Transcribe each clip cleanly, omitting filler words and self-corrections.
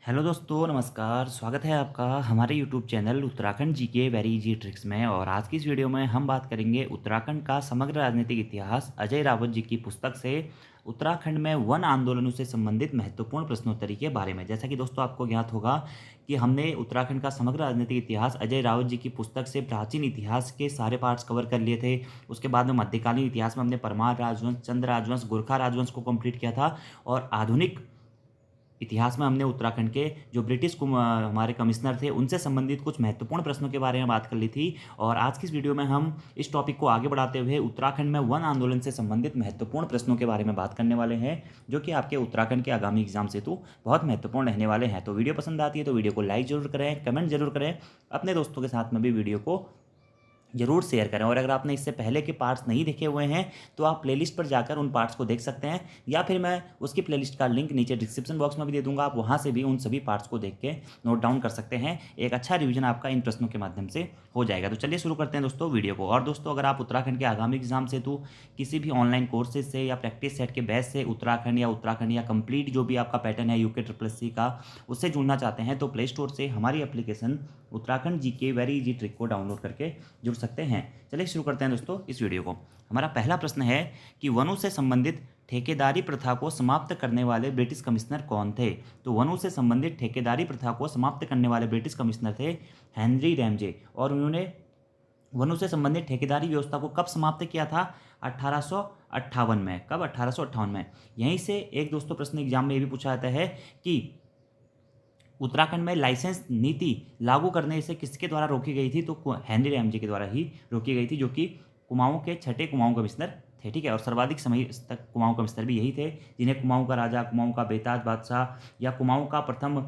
Hello दोस्तों, नमस्कार। स्वागत है आपका हमारे यूट्यूब चैनल उत्तराखंड जी के वेरी इजी ट्रिक्स में। और आज की इस वीडियो में हम बात करेंगे उत्तराखंड का समग्र राजनीतिक इतिहास अजय रावत जी की पुस्तक से उत्तराखंड में वन आंदोलनों से संबंधित महत्वपूर्ण प्रश्नोत्तरी के बारे में। जैसा कि दोस्तों आपको ज्ञात होगा कि हमने उत्तराखंड का समग्र राजनीतिक इतिहास अजय रावत जी की पुस्तक से प्राचीन इतिहास के सारे पार्ट्स कवर कर लिए थे। उसके बाद में मध्यकालीन इतिहास में हमने परमार राजवंश, चंद राजवंश, गोरखा राजवंश को कंप्लीट किया था। और आधुनिक इतिहास में हमने उत्तराखंड के जो हमारे कमिश्नर थे उनसे संबंधित कुछ महत्वपूर्ण प्रश्नों के बारे में बात कर ली थी। और आज की इस वीडियो में हम इस टॉपिक को आगे बढ़ाते हुए उत्तराखंड में वन आंदोलन से संबंधित महत्वपूर्ण प्रश्नों के बारे में बात करने वाले हैं, जो कि आपके उत्तराखंड के आगामी एग्जाम से तो बहुत महत्वपूर्ण रहने वाले हैं। तो वीडियो पसंद आती है तो वीडियो को लाइक जरूर करें, कमेंट जरूर करें, अपने दोस्तों के साथ में भी वीडियो को जरूर शेयर करें। और अगर आपने इससे पहले के पार्ट्स नहीं देखे हुए हैं तो आप प्लेलिस्ट पर जाकर उन पार्ट्स को देख सकते हैं, या फिर मैं उसकी प्लेलिस्ट का लिंक नीचे डिस्क्रिप्शन बॉक्स में भी दे दूंगा। आप वहां से भी उन सभी पार्ट्स को देख के नोट डाउन कर सकते हैं। एक अच्छा रिवीजन आपका इन प्रश्नों के माध्यम से हो जाएगा। तो चलिए शुरू करते हैं दोस्तों वीडियो को। और दोस्तों, अगर आप उत्तराखंड के आगामी एग्जाम से तो किसी भी ऑनलाइन कोर्सेज से या प्रैक्टिस सेट के बेस से उत्तराखंड या कंप्लीट जो भी आपका पैटर्न है यूके ट्रिपल का, उससे जुड़ना चाहते हैं तो प्ले स्टोर से हमारी एप्लीकेशन उत्तराखंड जी के वेरी इजी ट्रिक को डाउनलोड करके जुड़ सकते हैं। चलिए शुरू करते हैं दोस्तों इस वीडियो को। हमारा पहला प्रश्न है कि वनों से संबंधित ठेकेदारी प्रथा को समाप्त करने वाले ब्रिटिश कमिश्नर कौन थे। तो वनों से संबंधित ठेकेदारी प्रथा को समाप्त करने वाले ब्रिटिश कमिश्नर थे हेनरी रैमजे। और उन्होंने वनों से संबंधित ठेकेदारी व्यवस्था को कब समाप्त किया था? 1858 में। कब? 1858 में। यहीं से एक दोस्तों प्रश्न एग्जाम में ये भी पूछा जाता है कि उत्तराखंड में लाइसेंस नीति लागू करने से किसके द्वारा रोकी गई थी? तो हेनरी रैमजे के द्वारा ही रोकी गई थी, जो कि कुमाऊं के छठे कुमाऊं कमिश्नर थे। ठीक है। और सर्वाधिक समय तक कुमाऊं कमिश्नर भी यही थे, जिन्हें कुमाऊं का राजा, कुमाऊं का बेताज बादशाह या कुमाऊं का प्रथम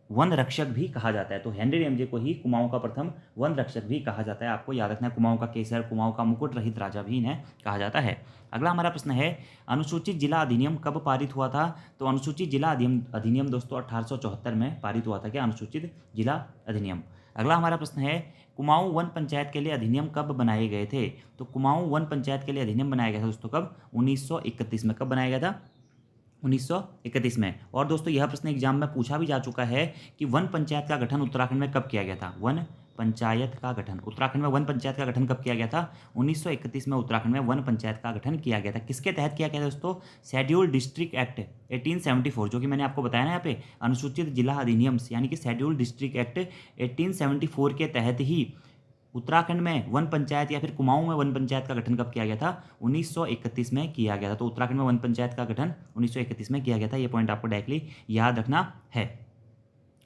वन रक्षक भी कहा जाता है। तो हेनरी रैमजे को ही कुमाऊं का प्रथम वन रक्षक भी कहा जाता है। आपको याद रखना है, कुमाऊं का केसर, कुमाऊं का मुकुट रहित राजा भी इन्हें कहा जाता है। अगला हमारा प्रश्न है, अनुसूचित जिला अधिनियम कब पारित हुआ था? तो अनुसूचित जिला अधिनियम दोस्तों 1874 में पारित हुआ था। क्या? अनुसूचित जिला अधिनियम। अगला हमारा प्रश्न है, कुमाऊं वन पंचायत के लिए अधिनियम कब बनाए गए थे? तो कुमाऊं वन पंचायत के लिए अधिनियम बनाया गया था दोस्तों कब? 1931 में। कब बनाया गया था? 1931 में। और दोस्तों, यह प्रश्न एग्जाम में पूछा भी जा चुका है कि वन पंचायत का गठन उत्तराखंड में कब किया गया था? वन पंचायत का गठन उत्तराखंड में वन पंचायत का गठन कब किया गया था? 1931 में उत्तराखंड में वन पंचायत का गठन किया गया था। किसके तहत किया गया था दोस्तों? शेड्यूल्ड डिस्ट्रिक्ट एक्ट 1874, जो कि मैंने आपको बताया ना यहाँ पे, अनुसूचित जिला अधिनियम यानी कि शेड्यूल्ड डिस्ट्रिक्ट एक्ट 1874 के तहत ही उत्तराखंड में वन पंचायत या फिर कुमाऊं में वन पंचायत का गठन कब किया गया था? 1931 में किया गया था। तो उत्तराखंड में वन पंचायत का गठन 1931 में किया गया था। ये पॉइंट आपको डायरेक्टली याद रखना है।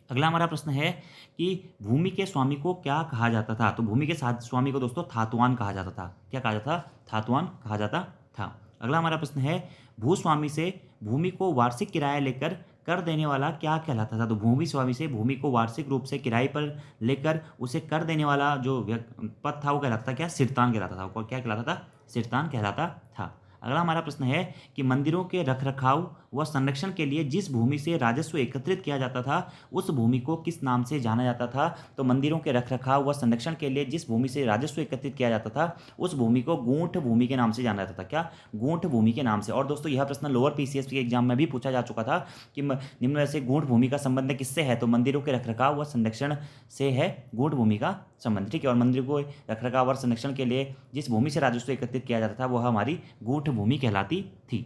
अगला हमारा प्रश्न है कि भूमि के स्वामी को क्या कहा जाता था? तो भूमि के स्वामी को दोस्तों थातुआन कहा जाता था। क्या कहा जाता? थातुआन कहा जाता था। अगला हमारा प्रश्न है, भूस्वामी से भूमि को वार्षिक किराया लेकर कर देने वाला क्या कहलाता था? तो भूमि स्वामी से भूमि को वार्षिक रूप से किराए पर लेकर उसे कर देने वाला जो पद था वो कहलाता था क्या? सिरतान कहलाता था। वो क्या कहलाता था? सिरतान कहलाता था। अगला हमारा प्रश्न है कि मंदिरों के रखरखाव व संरक्षण के लिए जिस भूमि से राजस्व एकत्रित किया जाता था उस भूमि को किस नाम से जाना जाता था? तो मंदिरों के रखरखाव व संरक्षण के लिए जिस भूमि से राजस्व एकत्रित किया जाता था उस भूमि को गूंठ भूमि के नाम से जाना जाता था। क्या? गूंठ भूमि के नाम से। और दोस्तों, यह प्रश्न लोअर पीसीएस के एग्जाम में भी पूछा जा चुका था कि निम्न में से गूंठ भूमि का संबंध किससे है? तो मंदिरों के रखरखाव व संरक्षण से है गूंठ भूमि का संबंध। ठीक है। और मंदिर को रखरखाव और संरक्षण के लिए जिस भूमि से राजस्व एकत्रित किया जाता था वह हमारी गूंठ भूमि कहलाती थी।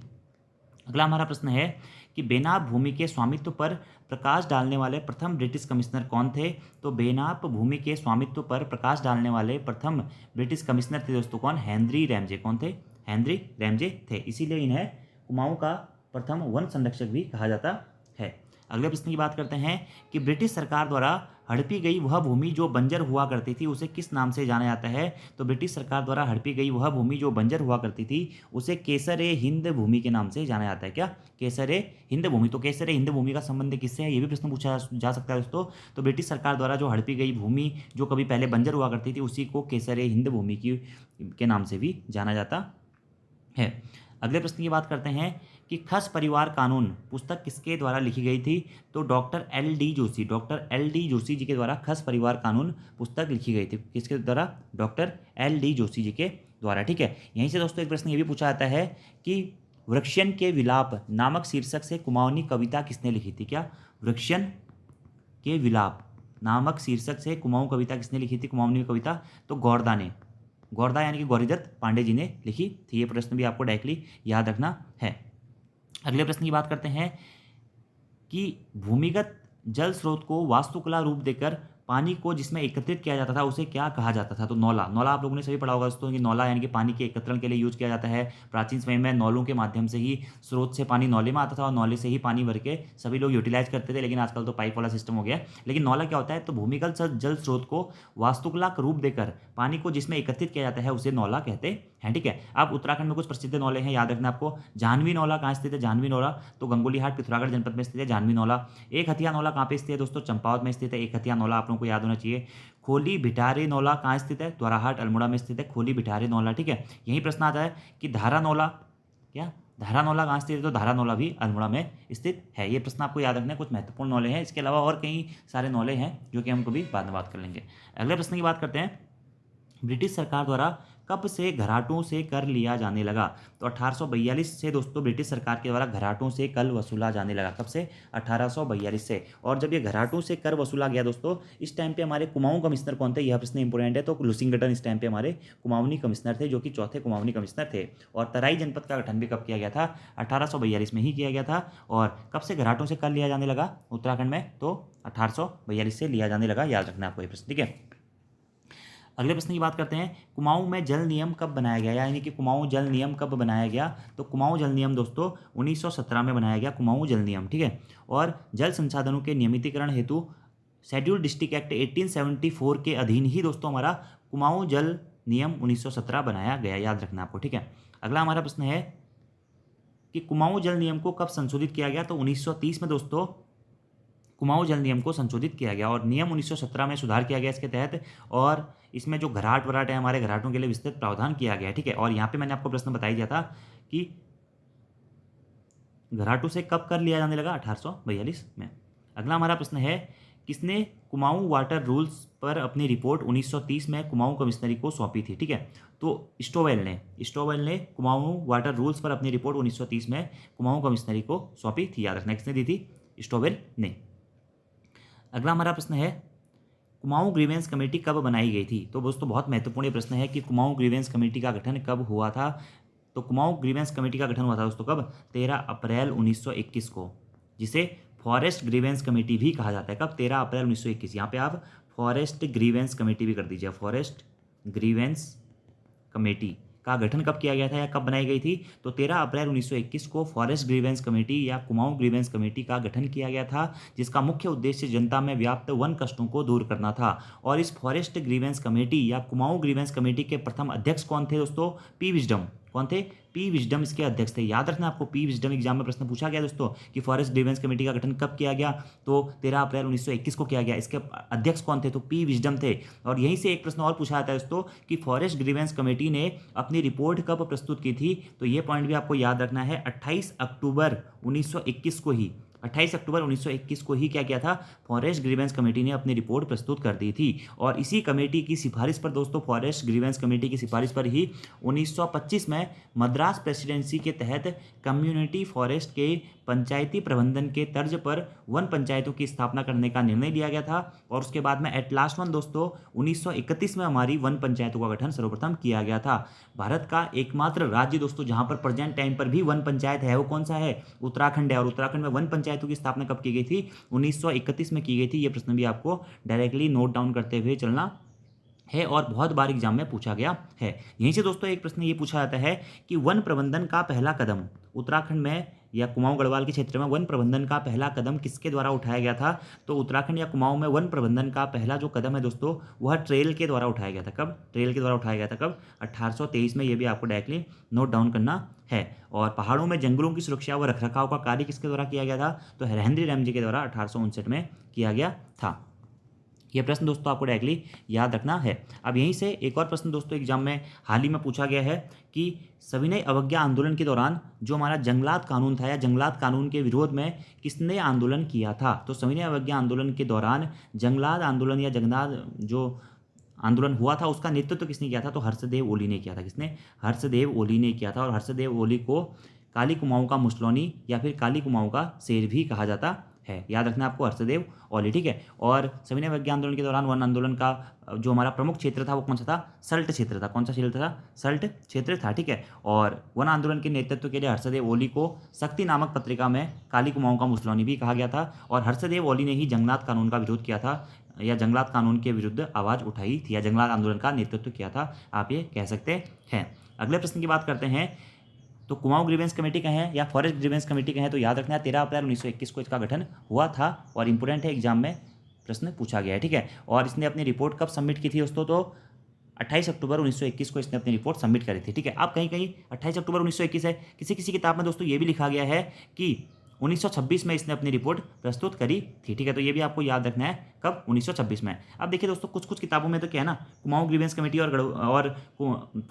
अगला हमारा प्रश्न है कि बेनाब भूमि के स्वामित्व पर प्रकाश डालने वाले प्रथम ब्रिटिश कमिश्नर कौन थे? तो बेनाब भूमि के स्वामित्व पर प्रकाश डालने वाले प्रथम ब्रिटिश कमिश्नर थे दोस्तों कौन? Henry Ramsay. कौन थे? हेनरी रैमजे थे। इसीलिए इन्हें कुमाऊं का प्रथम वन संरक्षक भी कहा जाता है। अगले प्रश्न की बात करते हैं कि ब्रिटिश सरकार द्वारा हड़पी गई वह भूमि जो बंजर हुआ करती थी उसे किस नाम से जाना जाता है? तो ब्रिटिश सरकार द्वारा हड़पी गई वह भूमि जो बंजर हुआ करती थी उसे केसर ए हिंद भूमि के नाम से जाना जाता है। क्या? केसर ए हिंद भूमि। तो केसर ए हिंद भूमि का संबंध किससे है? ये भी प्रश्न पूछा जा सकता है दोस्तों। तो ब्रिटिश सरकार द्वारा जो हड़पी गई भूमि जो कभी पहले बंजर हुआ करती थी उसी को केसर ए हिंद भूमि के नाम से भी जाना जाता है। अगले प्रश्न की बात करते हैं कि खस परिवार कानून पुस्तक किसके द्वारा लिखी गई थी? तो doctor L D Joshi ji के द्वारा खस परिवार कानून पुस्तक लिखी गई थी। किसके द्वारा? Doctor L D Joshi ji के द्वारा। ठीक है। यहीं से दोस्तों एक प्रश्न ये भी पूछा जाता है कि वृक्षण के विलाप नामक शीर्षक से कुमाऊनी कविता किसने लिखी थी? क्या वृक्षण के विलाप नामक शीर्षक से कुमाऊं कविता किसने लिखी थी? कुमाऊनी कविता तो गौरदा ने, गौरदा यानी कि गौरीदत्त पांडे जी ने लिखी थी। ये प्रश्न भी आपको डायरेक्टली याद रखना है। अगले प्रश्न की बात करते हैं कि भूमिगत जल स्रोत को वास्तुकला रूप देकर पानी को जिसमें एकत्रित किया जाता था उसे क्या कहा जाता था? तो नौला। नौला आप लोगों ने सभी पढ़ा होगा दोस्तों कि नौला यानी कि पानी के एकत्रण के लिए यूज किया जाता है। प्राचीन समय में नौलों के माध्यम से ही स्रोत से पानी नौले में आता था और नौले से ही पानी भर के सभी लोग यूटिलाइज करते थे, लेकिन आजकल तो पाइप वाला सिस्टम हो गया है। लेकिन नौला क्या होता है? तो भूमिगत जल स्रोत को वास्तुकला का रूप देकर पानी को जिसमें एकत्रित किया जाता है उसे नौला कहते हैं। ठीक है। अब उत्तराखंड में कुछ प्रसिद्ध नौले हैं, याद रखना आपको। जाह्नवी नौला कहाँ स्थित है? जाह्नवी नौला तो गंगोलीहाट पिथौरागढ़ जनपद में स्थित है जाह्नवी नौला। एक हथिया नौला कहाँ पे स्थित है दोस्तों? चंपावत में स्थित है एक हथिया नौला, आप लोगों को याद होना चाहिए। खोली भिठारी नौला कहाँ स्थित है? द्वाराहाट अल्मोड़ा में स्थित है खोली भिठारी नौला। ठीक है। यही प्रश्न आता है कि धारा नौला, क्या धारा नौला कहाँ स्थित है? तो धारा नौला भी अल्मोड़ा में स्थित है। ये प्रश्न आपको याद रखना है। कुछ महत्वपूर्ण नौले हैं, इसके अलावा और कई सारे नौले हैं जो कि हम कभी बाद में बात कर लेंगे। अगले प्रश्न की बात करते हैं, ब्रिटिश सरकार द्वारा कब से घराटों से कर लिया जाने लगा? तो 1842 से दोस्तों ब्रिटिश सरकार के द्वारा घराटों से कर वसूला जाने लगा। कब से? 1842 से। और जब ये घराटों से कर वसूला गया दोस्तों, इस टाइम पे हमारे कुमाऊं कमिश्नर कौन थे? यह प्रश्न इंपॉर्टेंट है। तो लुसिंगटन इस टाइम पे हमारे कुमाऊनी कमिश्नर थे, जो कि चौथे कुमाऊनी कमिश्नर थे। और तराई जनपद का गठन भी कब किया गया था? 1842 में ही किया गया था। और कब से घराटों से कर लिया जाने लगा उत्तराखंड में? तो 1842 से लिया जाने लगा। याद रखना आपको ये प्रश्न। ठीक है। अगले प्रश्न की बात करते हैं, कुमाऊं में जल नियम कब बनाया गया? यानी कि कुमाऊं जल नियम कब बनाया गया? तो कुमाऊं जल नियम दोस्तों 1917 में बनाया गया, कुमाऊं जल नियम। ठीक है। और जल संसाधनों के नियमितीकरण हेतु शेड्यूल डिस्ट्रिक्ट एक्ट 1874 के अधीन ही दोस्तों हमारा कुमाऊं जल नियम 1917 बनाया गया। याद रखना आपको। ठीक है। अगला हमारा प्रश्न है कि कुमाऊं जल नियम को कब संशोधित किया गया? तो 1930 में दोस्तों कुमाऊं जल नियम को संशोधित किया गया और नियम 1917 में सुधार किया गया इसके तहत। और इसमें जो घराट वराट है हमारे घराटों के लिए विस्तृत प्रावधान किया गया है। ठीक है। और यहाँ पे मैंने आपको प्रश्न बताई दिया था कि घराटों से कब कर लिया जाने लगा? 1842 में। अगला हमारा प्रश्न है, किसने कुमाऊं वाटर रूल्स पर अपनी रिपोर्ट 1930 में कुमाऊं कमिश्नरी को सौंपी थी? ठीक है। तो स्टोवेल ने कुमाऊं वाटर रूल्स पर अपनी रिपोर्ट 1930 में कुमाऊं कमिश्नरी को सौंपी थी। याद रखना, किसने दी थी? स्टोवेल ने। अगला हमारा प्रश्न है, कुमाऊं ग्रीवेंस कमेटी कब बनाई गई थी? तो दोस्तों बहुत महत्वपूर्ण प्रश्न है कि कुमाऊं ग्रीवेंस कमेटी का गठन कब हुआ था? तो कुमाऊं ग्रीवेंस कमेटी का गठन हुआ था दोस्तों कब? 13 अप्रैल 1921 को, जिसे फॉरेस्ट ग्रीवेंस कमेटी भी कहा जाता है। कब? 13 अप्रैल 1921। यहाँ पे आप फॉरेस्ट ग्रीवेंस कमेटी भी कर दीजिए। फॉरेस्ट ग्रीवेंस कमेटी का गठन कब किया गया था या कब बनाई गई थी? तो 13 अप्रैल 1921 को फॉरेस्ट ग्रीवेंस कमेटी या कुमाऊं ग्रीवेंस कमेटी का गठन किया गया था, जिसका मुख्य उद्देश्य जनता में व्याप्त वन कष्टों को दूर करना था। और इस फॉरेस्ट ग्रीवेंस कमेटी या कुमाऊं ग्रीवेंस कमेटी के प्रथम अध्यक्ष कौन थे दोस्तों? P wisdom. कौन थे? पी विजडम इसके अध्यक्ष थे। याद रखना आपको, पी विजडम एग्जाम में प्रश्न पूछा गया दोस्तों कि फॉरेस्ट ग्रीवेंस कमेटी का गठन कब किया गया? तो 13 अप्रैल 1921 को किया गया। इसके अध्यक्ष कौन थे? तो पी विजडम थे। और यहीं से एक प्रश्न और पूछा जाता है दोस्तों कि फॉरेस्ट ग्रीवेंस कमेटी ने अपनी रिपोर्ट कब प्रस्तुत की थी? तो ये पॉइंट भी आपको याद रखना है, 28 अक्टूबर 1921 को ही। 28 अक्टूबर 1921 को ही क्या किया था? फॉरेस्ट ग्रीवेंस कमेटी ने अपनी रिपोर्ट प्रस्तुत कर दी थी। और इसी कमेटी की सिफारिश पर दोस्तों, फॉरेस्ट ग्रीवेंस कमेटी की सिफारिश पर ही 1925 में मद्रास प्रेसिडेंसी के तहत कम्युनिटी फॉरेस्ट के पंचायती प्रबंधन के तर्ज पर वन पंचायतों की स्थापना करने का निर्णय लिया गया था। और उसके बाद में एट लास्ट वन दोस्तों 1931 में हमारी वन पंचायतों का गठन सर्वप्रथम किया गया था। भारत का एकमात्र राज्य दोस्तों जहां पर प्रेजेंट टाइम पर भी वन पंचायत है, वो कौन सा है? उत्तराखंड है। और उत्तराखंड में वन पंचायतों की स्थापना कब की गई थी? 1931 में की गई थी। ये प्रश्न भी आपको डायरेक्टली नोट डाउन करते हुए चलना है और बहुत बार एग्जाम में पूछा गया है। यहीं से दोस्तों एक प्रश्न ये पूछा जाता है कि वन प्रबंधन का पहला कदम उत्तराखंड में या कुमाऊं गढ़वाल के क्षेत्र में वन प्रबंधन का पहला कदम किसके द्वारा उठाया गया था? तो उत्तराखंड या कुमाऊं में वन प्रबंधन का पहला जो कदम है दोस्तों, वह ट्रेल के द्वारा उठाया गया था। कब? ट्रेल के द्वारा उठाया गया था। कब? 1823 में। ये भी आपको डायरेक्टली नोट डाउन करना है। और पहाड़ों में जंगलों की सुरक्षा व रखरखाव का कार्य किसके द्वारा किया गया था? तो हेनरी रैमजे के द्वारा 1859 में किया गया था। ये प्रश्न दोस्तों आपको डायरेक्टली याद रखना है। अब यहीं से एक और प्रश्न दोस्तों एग्जाम में हाल ही में पूछा गया है कि सविनय अवज्ञा आंदोलन के दौरान जो हमारा जंगलात कानून था या जंगलात कानून के विरोध में किसने आंदोलन किया था? तो सविनय अवज्ञा आंदोलन के दौरान जंगलात आंदोलन या जंगलात जो आंदोलन हुआ था उसका नेतृत्व किसने किया था? तो हर्षदेव ओली ने किया था। किसने? हर्षदेव ओली ने किया था। और हर्षदेव ओली को काली कुमाऊं का मुसलौनी या फिर काली कुमाऊं का शेर भी कहा जाता है। याद रखना आपको हर्षदेव ओली, ठीक है। और सविनय अवज्ञा आंदोलन के दौरान वन आंदोलन का जो हमारा प्रमुख क्षेत्र था वो कौन सा था? सल्ट क्षेत्र था। कौन सा क्षेत्र था? सल्ट क्षेत्र था, ठीक है। और वन आंदोलन के नेतृत्व के लिए हर्षदेव ओली को शक्ति नामक पत्रिका में काली कुमाऊं का मुसलौनी भी कहा गया था। और हर्षदेव ओली ने ही जंगलात कानून का विरोध किया था, या जंगलात कानून के विरुद्ध आवाज़ उठाई थी, या जंगलात आंदोलन का नेतृत्व किया था, आप ये कह सकते हैं। अगले प्रश्न की बात करते हैं। तो कुमाऊं ग्रीवेंस कमेटी कहें या फॉरेस्ट ग्रीवेंस कमेटी कहें, तो याद रखना है 13 अप्रैल 1921 को इसका गठन हुआ था और इंपोर्टेंट है, एग्जाम में प्रश्न पूछा गया है, ठीक है। और इसने अपनी रिपोर्ट कब सबमिट की थी दोस्तों? तो 28 अक्टूबर 1921 को इसने अपनी रिपोर्ट सबमिट करी थी, ठीक है। अब कहीं कहीं 28 अक्टूबर 1921 है, किसी किसी किताब में दोस्तों ये भी लिखा गया है कि 1926 में इसने अपनी रिपोर्ट प्रस्तुत करी थी, ठीक है। तो ये भी आपको याद रखना है, कब? 1926 में। अब देखिए दोस्तों, कुछ कुछ किताबों में तो क्या है ना, कुमाऊं ग्रीवेंस कमेटी और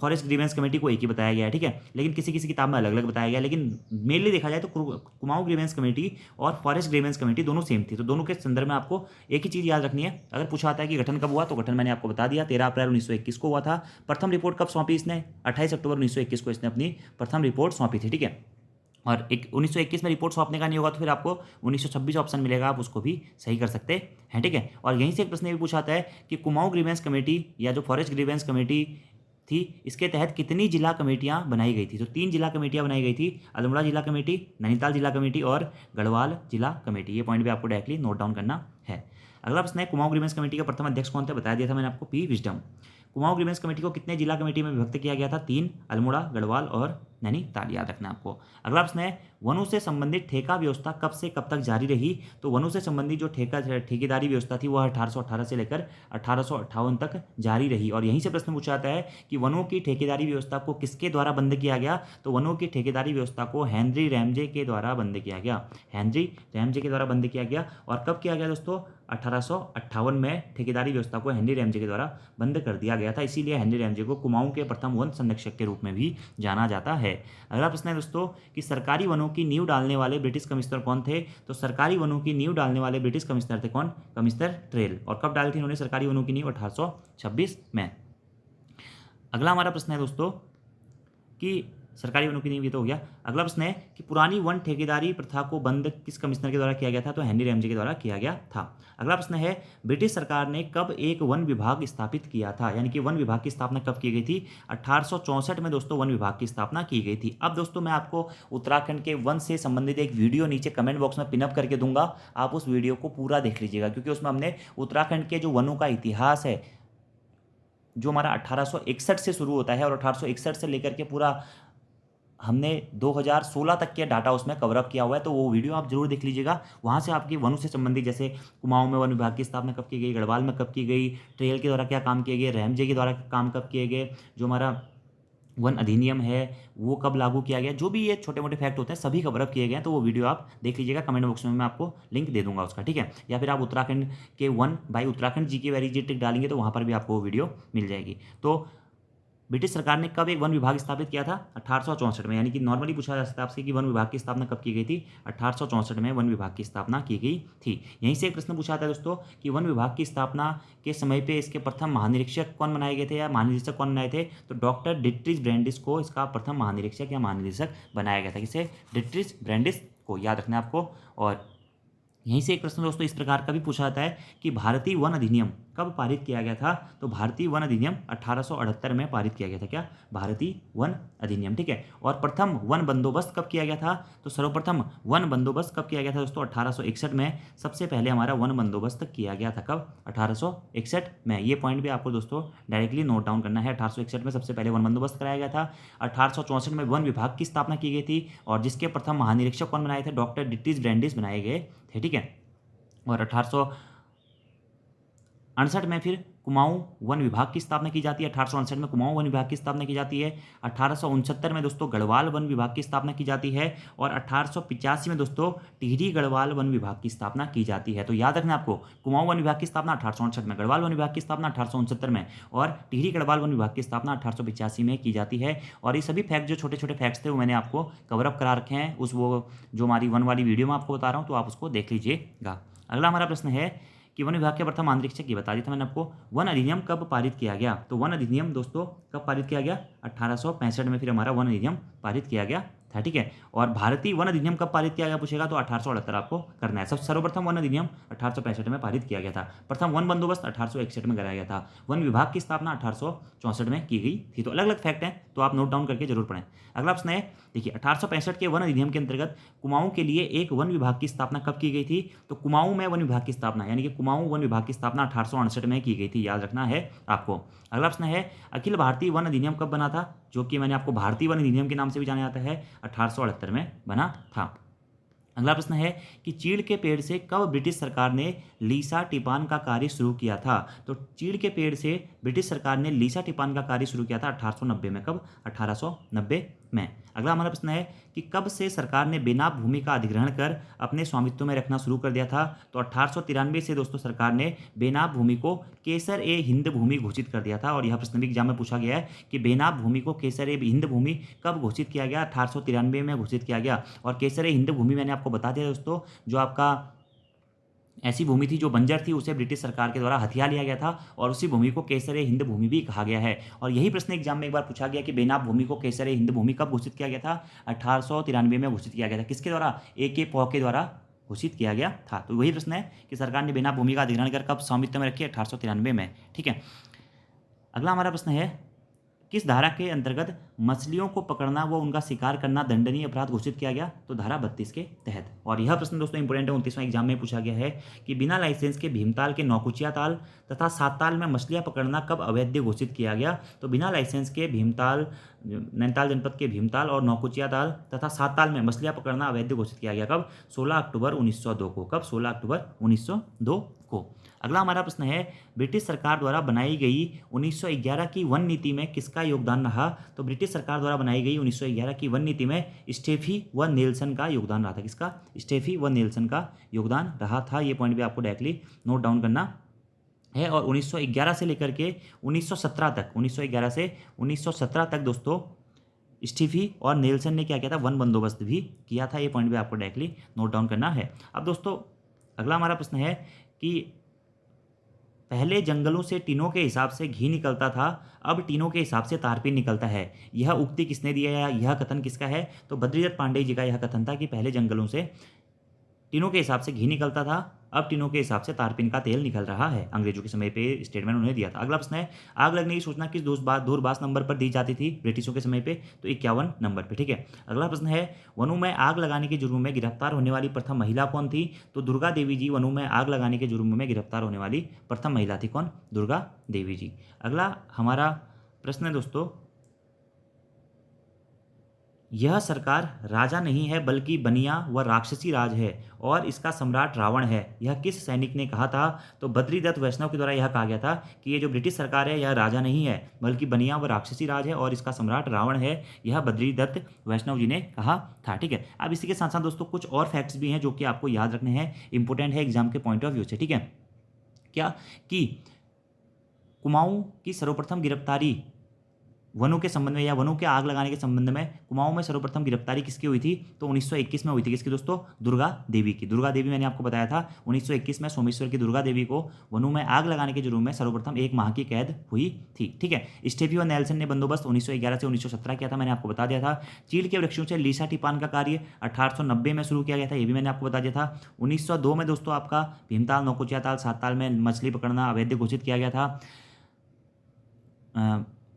फॉरेस्ट ग्रीवेंस कमेटी को एक ही बताया गया है, ठीक है। लेकिन किसी किसी किताब में अलग अलग बताया गया है। लेकिन मेनली देखा जाए तो कुमाऊं ग्रीवेंस कमेटी और फॉरेस्ट ग्रीवेंस कमेटी दोनों सेम थी। तो दोनों के संदर्भ में आपको एक ही चीज़ याद रखनी है। अगर पूछा आता है कि गठन कब हुआ, तो गठन मैंने आपको बता दिया, 13 अप्रैल 1921 को हुआ था। प्रथम रिपोर्ट कब सौंपी इसने? 28 अक्टूबर 1921 को इसने अपनी प्रथम रिपोर्ट सौंपी थी, ठीक है। और 1921 में रिपोर्ट सौंपने का नहीं होगा तो फिर आपको 1926 ऑप्शन मिलेगा, आप उसको भी सही कर सकते हैं, ठीक है। और यहीं से एक प्रश्न भी पूछा आता है कि कुमाऊं ग्रीवेंस कमेटी या जो फॉरेस्ट ग्रीवेंस कमेटी थी, इसके तहत कितनी जिला कमेटियां बनाई गई थी? तो 3 जिला कमेटियां बनाई गई थी, अल्मोड़ा जिला कमेटी, नैनीताल जिला कमेटी और गढ़वाल जिला कमेटी। ये पॉइंट भी आपको डायरेक्टली नोट डाउन करना है। अगला प्रश्न है, कुमाऊं ग्रीवेंस कमेटी के प्रथम अध्यक्ष कौन थे? बता दिया था मैंने आपको, P wisdom. Kumaon grievance committee को कितने जिला कमेटी में विभक्त किया गया था? 3, अल्मोड़ा, गढ़वाल और नैनीताल, याद रखना आपको। अगला प्रश्न है, वनों से संबंधित ठेका व्यवस्था कब से कब तक जारी रही? तो वनों से संबंधित जो ठेकेदारी व्यवस्था थी वह 1818 से लेकर 1858 तक जारी रही। और यहीं से प्रश्न पूछा जाता है कि वनों की ठेकेदारी व्यवस्था को किसके द्वारा बंद किया गया? तो वनों की ठेकेदारी व्यवस्था को हेनरी रैमजे के द्वारा बंद किया गया। हेनरी रैमजे के द्वारा बंद किया गया। और कब किया गया दोस्तों? 1858 में ठेकेदारी व्यवस्था को हेनरी रैमजे के द्वारा बंद कर दिया गया था। इसीलिए हेनरी रैमजे को कुमाऊं के प्रथम वन संरक्षक के रूप में भी जाना जाता है। अगला प्रश्न है दोस्तों कि सरकारी वनों की नींव डालने वाले ब्रिटिश कमिश्नर कौन थे? तो सरकारी वनों की नींव डालने वाले ब्रिटिश कमिश्नर थे कौन? Commissioner trail. और कब डाली थी उन्होंने सरकारी वनों की नींव? 1826 में। अगला हमारा प्रश्न है दोस्तों कि सरकारी वनों की नींव, ये तो हो गया। अगला प्रश्न है कि पुरानी वन ठेकेदारी प्रथा को बंद किस कमिश्नर के द्वारा किया गया था? तो हेनरी रैमजे के द्वारा किया गया था। अगला प्रश्न है, ब्रिटिश सरकार ने कब एक वन विभाग स्थापित किया था? यानी कि वन विभाग की स्थापना कब की गई थी? 1864 में दोस्तों वन विभाग की स्थापना की गई थी। अब दोस्तों मैं आपको उत्तराखंड के वन से संबंधित एक वीडियो नीचे कमेंट बॉक्स में पिनअप करके दूंगा, आप उस वीडियो को पूरा देख लीजिएगा, क्योंकि उसमें हमने उत्तराखंड के जो वनों का इतिहास है, जो हमारा 1861 से शुरू होता है और 1861 से लेकर के पूरा हमने 2016 तक के डाटा उसमें कवर अप किया हुआ है। तो वो वीडियो आप जरूर देख लीजिएगा। वहाँ से आपकी वनों से संबंधित, जैसे कुमाऊं में वन विभाग की स्थापना कब की गई, गढ़वाल में कब की गई, ट्रेल के द्वारा क्या काम किए गए, रैमजे के द्वारा काम कब किए गए, जो हमारा वन अधिनियम है वो कब लागू किया गया, जो भी ये छोटे मोटे फैक्ट होते हैं सभी कवर अप किए गए हैं। तो वो वीडियो आप देख लीजिएगा, कमेंट बॉक्स में मैं आपको लिंक दे दूंगा उसका, ठीक है। या फिर आप उत्तराखंड के वन बाई उत्तराखंड जी के वेरी जी ट्रिक डालेंगे तो वहाँ पर भी आपको वो वीडियो मिल जाएगी। तो ब्रिटिश सरकार ने कब एक वन विभाग स्थापित किया था? 1864 में। यानी कि नॉर्मली पूछा जा सकता है आपसे कि वन विभाग की स्थापना कब की गई थी? 1864 में वन विभाग की स्थापना की गई थी। यहीं से एक प्रश्न पूछा था दोस्तों कि वन विभाग की स्थापना के समय पे इसके प्रथम महानिरीक्षक कौन बनाए गए थे या महानिदेशक कौन बनाए थे? तो डॉक्टर डिट्रिस ब्रैंडिस को इसका प्रथम महानिरीक्षक या महानिदेशक बनाया गया था। किसे? डिट्रिस ब्रैंडिस को, याद रखना है आपको। और यहीं से एक प्रश्न दोस्तों इस प्रकार का भी पूछा जाता है कि भारतीय वन अधिनियम कब पारित किया गया था? तो भारतीय वन अधिनियम 1878 में पारित किया गया था। क्या? भारतीय वन अधिनियम, ठीक है। और प्रथम वन बंदोबस्त कब किया गया था? तो सर्वप्रथम वन बंदोबस्त कब किया गया था दोस्तों? 1861 में सबसे पहले हमारा वन बंदोबस्त किया गया था। कब? 1861 में। ये पॉइंट भी आपको दोस्तों डायरेक्टली नोट डाउन करना है। 1861 में सबसे पहले वन बंदोबस्त कराया गया था। 1864 में वन विभाग की स्थापना की गई थी और जिसके प्रथम महानिरीक्षक कौन बनाए थे? डॉक्टर डिट्रिस ब्रैंडिस बनाए गए थे, ठीक है। और 1868 में फिर कुमाऊं वन विभाग की स्थापना की जाती है। 1868 में कुमाऊं वन विभाग की स्थापना की जाती है। 1869 में दोस्तों गढ़वाल वन विभाग की स्थापना की जाती है। और 1885 में दोस्तों टिहरी गढ़वाल वन विभाग की स्थापना की जाती है। तो याद रखना आपको, कुमाऊं वन विभाग की स्थापना 1868 में, गढ़वाल वन विभाग की स्थापना 1869 में और टिहरी गढ़वाल वन विभाग की स्थापना 1885 में की जाती है। और ये सभी फैक्ट जो छोटे छोटे फैक्ट्स थे वो मैंने आपको कवर अप करा रखे हैं उस वो जो हमारी वन वाली वीडियो में आपको बता रहा हूँ, तो आप उसको देख लीजिएगा। अगला हमारा प्रश्न है कि वन विभाग के प्रथम महानिरीक्षक, ये बता दिया था मैंने आपको। वन अधिनियम कब पारित किया गया? तो वन अधिनियम दोस्तों कब पारित किया गया? 1865 में फिर हमारा वन अधिनियम पारित किया गया था, ठीक है। और भारतीय वन अधिनियम कब पारित किया गया पूछेगा तो 1878 आपको करना है। सब सर्वप्रथम वन अधिनियम 1865 में पारित किया गया था। प्रथम वन बंदोबस्त 1861 में कराया गया था। वन विभाग की स्थापना 1864 में की गई थी। तो अलग अलग फैक्ट हैं, तो आप नोट डाउन करके जरूर पढ़ें। अगला प्रश्न है, देखिए 1865 के वन अधिनियम के अंतर्गत कुमाऊं के लिए एक वन विभाग की स्थापना कब की गई थी? तो कुमाऊं में वन विभाग की स्थापना, यानी कि कुमाऊं वन विभाग की स्थापना 1868 में की गई थी, याद रखना है आपको। अगला प्रश्न है, अखिल भारतीय वन अधिनियम कब बना था? जो कि मैंने आपको भारतीय वन अधिनियम के नाम से भी जाना जाता है, 1878 में बना था। अगला प्रश्न है कि चीड़ के पेड़ से कब ब्रिटिश सरकार ने लीसा टिपान का कार्य शुरू किया था? तो चीड़ के पेड़ से ब्रिटिश सरकार ने लीसा टिपान का कार्य शुरू किया था 1890 में। कब? 1890 में। अगला हमारा प्रश्न है कि कब से सरकार ने बेनाम भूमि का अधिग्रहण कर अपने स्वामित्व में रखना शुरू कर दिया था? तो 1893 से दोस्तों सरकार ने बेनाम भूमि को केसर ए हिंद भूमि घोषित कर दिया था। और यह प्रश्न भी एग्जाम में पूछा गया है कि बेनाम भूमि को केसर ए हिंद भूमि कब घोषित किया गया? 1893 में घोषित किया गया। और केसर ए हिंद भूमि मैंने आपको बता दिया दोस्तों, जो आपका ऐसी भूमि थी जो बंजर थी, उसे ब्रिटिश सरकार के द्वारा हथिया लिया गया था और उसी भूमि को केसर ए हिंद भूमि भी कहा गया है। और यही प्रश्न एग्जाम में एक बार पूछा गया कि बेनाम भूमि को केसर ए हिंद भूमि कब घोषित किया गया था? 1893 में घोषित किया गया था। किसके द्वारा? ए.के. पॉ के द्वारा घोषित किया गया था। तो वही प्रश्न है कि सरकार ने बेनाम भूमि का अधिग्रहण कर कब स्वामित्व में रखी? 1893 में, ठीक है। अगला हमारा प्रश्न है, किस धारा के अंतर्गत मछलियों को पकड़ना व उनका शिकार करना दंडनीय अपराध घोषित किया गया? तो धारा 32 के तहत। और यह प्रश्न दोस्तों इंपोर्टेंट है, 29वां एग्जाम में पूछा गया है कि बिना लाइसेंस के भीमताल के नौकुचिया ताल तथा सात ताल में मछलियां पकड़ना कब अवैध घोषित किया गया? तो बिना लाइसेंस के भीमताल, नैनीताल जनपद के भीमताल और नौकुचिया ताल तथा सात ताल में मछलियां पकड़ना अवैध घोषित किया गया। कब? 16 अक्टूबर 1902 को। कब? 16 अक्टूबर 1902 को। अगला हमारा प्रश्न है, ब्रिटिश सरकार द्वारा बनाई गई 1911 की वन नीति में किसका योगदान रहा? तो ब्रिटिश सरकार द्वारा बनाई गई 1911 की वन नीति में स्टेफी व नेल्सन का योगदान रहा था। किसका? स्टेफी व नेल्सन का योगदान रहा था। ये पॉइंट भी आपको डायरेक्टली नोट डाउन करना है। और 1911 से लेकर के 1917 तक, 1911 से 1917 तक दोस्तों स्टीफी और नेल्सन ने क्या किया था? वन बंदोबस्त भी किया था। ये पॉइंट भी आपको डायरेक्टली नोट डाउन करना है। अब दोस्तों अगला हमारा प्रश्न है कि पहले जंगलों से टीनों के हिसाब से घी निकलता था, अब टीनों के हिसाब से तारपीन निकलता है। यह उक्ति किसने दिया है? यह कथन किसका है? तो बद्रीदत्त पांडे जी का यह कथन था कि पहले जंगलों से टीनों के हिसाब से घी निकलता था, अब टीनों के हिसाब से तारपीन का तेल निकल रहा है। अंग्रेजों के समय पे स्टेटमेंट उन्होंने दिया था। अगला प्रश्न है, आग लगने की सूचना किस दूरभाष नंबर पर दी जाती थी ब्रिटिशों के समय पे? तो 51 नंबर पे, ठीक है। अगला प्रश्न है, वनों में आग लगाने के जुर्म में गिरफ्तार होने वाली प्रथम महिला कौन थी? तो दुर्गा देवी जी वनों में आग लगाने के जुर्म में गिरफ्तार होने वाली प्रथम महिला थी। कौन? दुर्गा देवी जी। अगला हमारा प्रश्न है दोस्तों, यह सरकार राजा नहीं है बल्कि बनिया व राक्षसी राज है और इसका सम्राट रावण है, यह किस सैनिक ने कहा था? तो बद्रीदत्त वैष्णव के द्वारा यह कहा गया था कि ये जो ब्रिटिश सरकार है यह राजा नहीं है बल्कि बनिया व राक्षसी राज है और इसका सम्राट रावण है। यह बद्रीदत्त वैष्णव जी ने कहा था, ठीक है। अब इसी के साथ साथ दोस्तों कुछ और फैक्ट्स भी हैं जो कि आपको याद रखने हैं, इंपॉर्टेंट है एग्जाम के पॉइंट ऑफ व्यू से, ठीक है। क्या कि कुमाऊं की सर्वप्रथम गिरफ्तारी वनों के संबंध में या वनों के आग लगाने के संबंध में कुमाऊं में सर्वप्रथम गिरफ्तारी किसकी हुई थी? तो 1921 में हुई थी। किसकी दोस्तों? दुर्गा देवी की। दुर्गा देवी मैंने आपको बताया था 1921 में सोमेश्वर की दुर्गा देवी को वनों में आग लगाने के जुर्म में सर्वप्रथम 1 माह की कैद हुई थी, ठीक है। स्टेफी और नेल्सन ने बंदोबस्त 1911 से 1917 किया था, मैंने आपको बता दिया था। चीड़ के वृक्षों से लीसा टिपान का कार्य 1890 में शुरू किया गया था, ये भी मैंने आपको बता दिया था। 1902 में दोस्तों आपका भीमताल, नौकुचिया ताल, सात ताल में मछली पकड़ना अवैध घोषित किया गया था।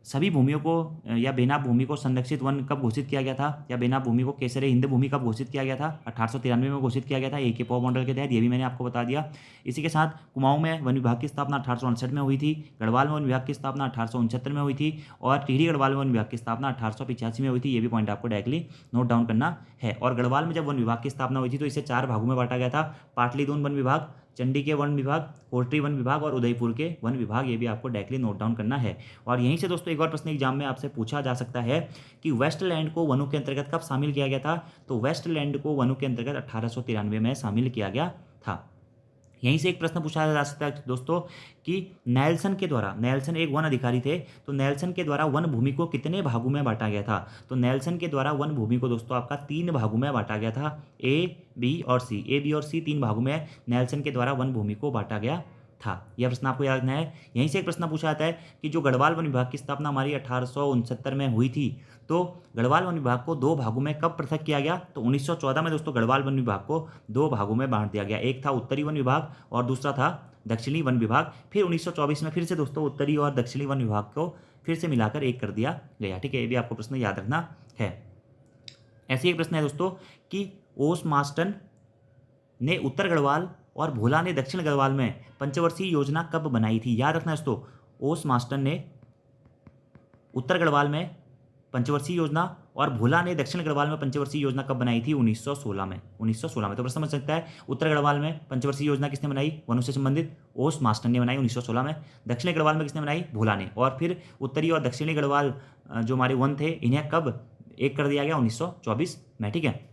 सभी भूमियों को या बेनाम भूमि को संरक्षित वन कब घोषित किया गया था? या बेनाम भूमि को केसर ए हिंद भूमि कब घोषित किया गया था? 1893 में घोषित किया गया था, ए.के. पॉ मॉडल के तहत, ये भी मैंने आपको बता दिया। इसी के साथ कुमाऊं में वन विभाग की स्थापना 1868 में हुई थी, गढ़वाल में वन विभाग की स्थापना 1869 में हुई थी और टिहरी गढ़वाल में वन विभाग की स्थापना 1885 में हुई थी। ये भी पॉइंट आपको डायरेक्टली नोट डाउन करना है। और गढ़वाल में जब वन विभाग की स्थापना हुई थी तो इसे 4 भागों में बांटा गया था, पाटलीदून वन विभाग, चंडी के वन विभाग, कोटरी वन विभाग और उदयपुर के वन विभाग। ये भी आपको डायरेक्टली नोट डाउन करना है। और यहीं से दोस्तों एक और प्रश्न एग्जाम में आपसे पूछा जा सकता है कि वेस्टलैंड को वनों के अंतर्गत कब शामिल किया गया था? तो वेस्टलैंड को वनों के अंतर्गत 1893 में शामिल किया गया था। यहीं से एक प्रश्न पूछा जा सकता है दोस्तों कि नेल्सन के द्वारा, नेल्सन एक वन अधिकारी थे, तो नेल्सन के द्वारा वन भूमि को कितने भागों में बांटा गया था? तो नेल्सन के द्वारा वन भूमि को दोस्तों आपका 3 भागों में बांटा गया था, ए, बी और सी। ए, बी और सी 3 भागों में नेल्सन के द्वारा वन भूमि को बांटा गया था। यह प्रश्न आपको याद रखना है। यहीं से एक प्रश्न पूछा जाता है कि जो गढ़वाल वन विभाग की स्थापना हमारी 1869 में हुई थी, तो गढ़वाल वन विभाग को दो भागों में कब पृथक किया गया? तो 1914 में दोस्तों गढ़वाल वन विभाग को दो भागों में बांट दिया गया। एक था उत्तरी वन विभाग और दूसरा था दक्षिणी वन विभाग। फिर 1924 में फिर से दोस्तों उत्तरी और दक्षिणी वन विभाग को फिर से मिलाकर एक कर दिया गया। ठीक है, ये भी आपको प्रश्न याद रखना है। ऐसे एक प्रश्न है दोस्तों कि ओस मास्टन ने उत्तर गढ़वाल और भोला ने दक्षिण गढ़वाल में पंचवर्षीय योजना कब बनाई थी? याद रखना दोस्तों, ओस मास्टन ने उत्तर गढ़वाल में पंचवर्षीय योजना और भोला ने दक्षिण गढ़वाल में पंचवर्षीय योजना कब बनाई थी? 1916 में। 1916 में। तो प्रश्न समझ सकता है, उत्तर गढ़वाल में पंचवर्षीय योजना किसने बनाई? वनों से संबंधित ओस मास्टन ने बनाई 1916 में। दक्षिणी गढ़वाल में किसने बनाई? भोला ने। और फिर उत्तरी और दक्षिणी गढ़वाल जो हमारे वन थे, इन्हें कब एक कर दिया गया? 1924 में। ठीक है,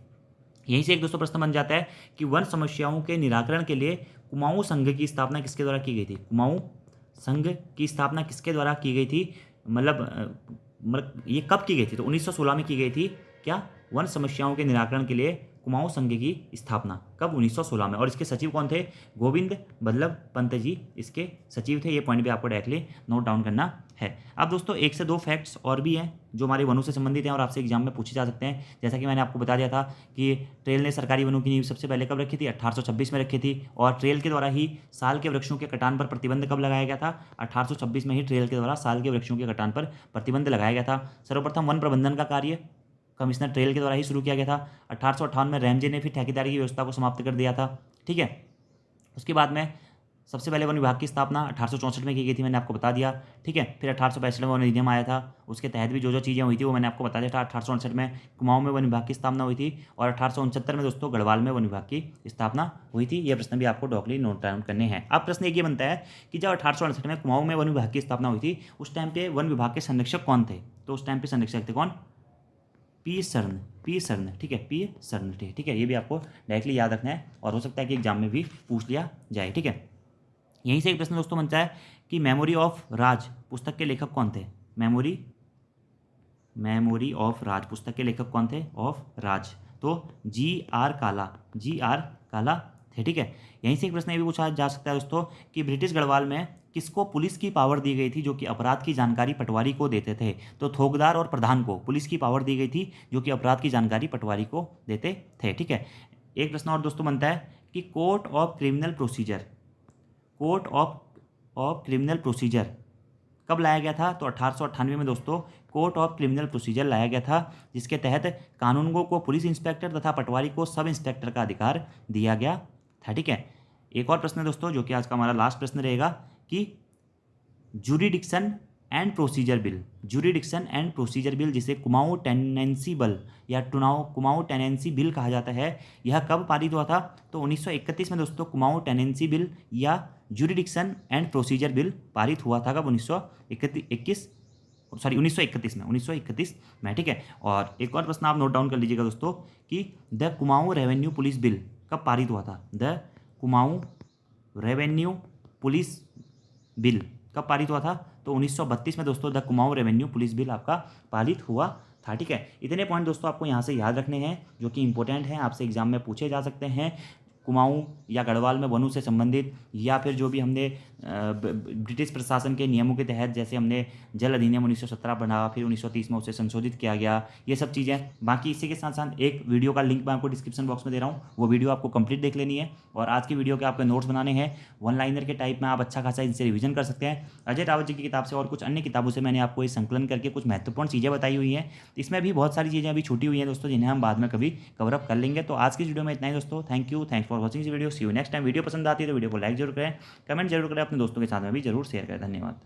यहीं से एक दोस्तों प्रश्न बन जाता है कि वन समस्याओं के निराकरण के लिए कुमाऊं संघ की स्थापना किसके द्वारा की गई थी? कुमाऊं संघ की स्थापना किसके द्वारा की गई थी? मतलब ये कब की गई थी? तो 1916 में की गई थी। क्या? वन समस्याओं के निराकरण के लिए कुमाऊं संघ की स्थापना कब? 1916 में। और इसके सचिव कौन थे? गोविंद बल्लभ पंत जी इसके सचिव थे। ये पॉइंट भी आपको डायरेक्टली नोट डाउन करना है। अब दोस्तों एक से दो फैक्ट्स और भी हैं जो हमारे वनों से संबंधित हैं और आपसे एग्जाम में पूछे जा सकते हैं। जैसा कि मैंने आपको बता दिया था कि ट्रेल ने सरकारी वनों की नींव सबसे पहले कब रखी थी? 1826 में रखी थी। और ट्रेल के द्वारा ही साल के वृक्षों के कटान पर प्रतिबंध कब लगाया गया था? 1826 में ही ट्रेल के द्वारा साल के वृक्षों के कटान पर प्रतिबंध लगाया गया था। सर्वप्रथम वन प्रबंधन का कार्य कमिश्नर ट्रेल के द्वारा ही शुरू किया गया था। 1858 में रैमजे ने फिर ठेकेदारी की व्यवस्था को समाप्त कर दिया था। ठीक है, उसके बाद में सबसे पहले वन विभाग की स्थापना 1864 में की गई थी, मैंने आपको बता दिया। ठीक है, फिर 1865 में वन अधिनियम आया था, उसके तहत भी जो जो चीज़ें हुई थी वो मैंने आपको बता दिया था। 1868 में कुमाऊं में वन विभाग की स्थापना हुई थी और 1869 में दोस्तों गढ़वाल में वन विभाग की स्थापना हुई थी। ये प्रश्न भी आपको डॉकली नोट डाउन करने हैं। अब प्रश्न एक ये बनता है कि जब 1868 में कुमाऊं में वन विभाग की स्थापना हुई थी, उस टाइम पे वन विभाग के संरक्षक कौन थे? तो उस टाइम पे संरक्षक थे कौन? पी सरन। ठीक है, पी सरन थे। ठीक है, ये भी आपको डायरेक्टली याद रखना है और हो सकता है कि एग्जाम में भी पूछ लिया जाए। ठीक है, यहीं से एक प्रश्न दोस्तों बनता है कि मेमोरी ऑफ राज पुस्तक के लेखक कौन थे? मेमोरी ऑफ राज पुस्तक के लेखक कौन थे? ऑफ राज। तो जी.आर. काला थे। ठीक है, यहीं से एक प्रश्न ये भी पूछा जा सकता है दोस्तों कि ब्रिटिश गढ़वाल में किसको पुलिस की पावर दी गई थी जो कि अपराध की जानकारी पटवारी को देते थे? तो थोकदार और प्रधान को पुलिस की पावर दी गई थी जो कि अपराध की जानकारी पटवारी को देते थे। ठीक है, एक प्रश्न और दोस्तों बनता है कि कोर्ट ऑफ क्रिमिनल प्रोसीजर कब लाया गया था? तो 1898 में दोस्तों कोर्ट ऑफ क्रिमिनल प्रोसीजर लाया गया था, जिसके तहत कानूनगो को पुलिस इंस्पेक्टर तथा पटवारी को सब इंस्पेक्टर का अधिकार दिया गया था। ठीक है, एक और प्रश्न है दोस्तों जो कि आज का हमारा लास्ट प्रश्न रहेगा कि जुरिडिक्शन एंड प्रोसीजर बिल जिसे कुमाऊं टेनेंसी बिल या कुमाऊं टेनेंसी बिल कहा जाता है, यह कब पारित हुआ था? तो 1931 में दोस्तों कुमाऊं टेनेंसी बिल या जुरिडिक्शन एंड प्रोसीजर बिल पारित हुआ था। कब? 1931 में। ठीक है, और एक और प्रश्न आप नोट डाउन कर लीजिएगा दोस्तों कि the Kumaon revenue police bill कब पारित हुआ था? The Kumaon revenue police bill कब पारित हुआ था? तो 1932 में दोस्तों the Kumaon revenue police bill आपका पारित हुआ था। ठीक है, इतने पॉइंट दोस्तों आपको यहाँ से याद रखने हैं जो कि इंपॉर्टेंट हैं, आपसे एग्जाम में पूछे जा सकते हैं। कुमाऊं या गढ़वाल में वनों से संबंधित या फिर जो भी हमने ब्रिटिश प्रशासन के नियमों के तहत, जैसे हमने जल अधिनियम 1917 बना, फिर 1930 में उसे संशोधित किया गया, ये सब चीज़ें। बाकी इसी के साथ साथ एक वीडियो का लिंक मैं आपको डिस्क्रिप्शन बॉक्स में दे रहा हूँ, वो वीडियो आपको कंप्लीट देख लेनी है। और आज की वीडियो के आपके नोट्स बनाने हैं वन लाइनर के टाइप में, आप अच्छा खासा इनसे रिवीजन कर सकते हैं। अजय रावत जी की किताब से और कुछ अन्य किताबों से मैंने आपको ये संकलन करके कुछ महत्वपूर्ण चीज़ें बताई हुई हैं। इसमें भी बहुत सारी चीज़ें अभी छूटी हुई हैं दोस्तों, जिन्हें हम बाद में कभी कवर अप कर लेंगे। तो आज की वीडियो में इतना ही दोस्तों। Thanks for watching this video. See you next time. Video पसंद आती है तो वीडियो को लाइक जरूर करें, कमेंट जरूर करें, अपने दोस्तों के साथ में भी जरूर शेयर करें। धन्यवाद।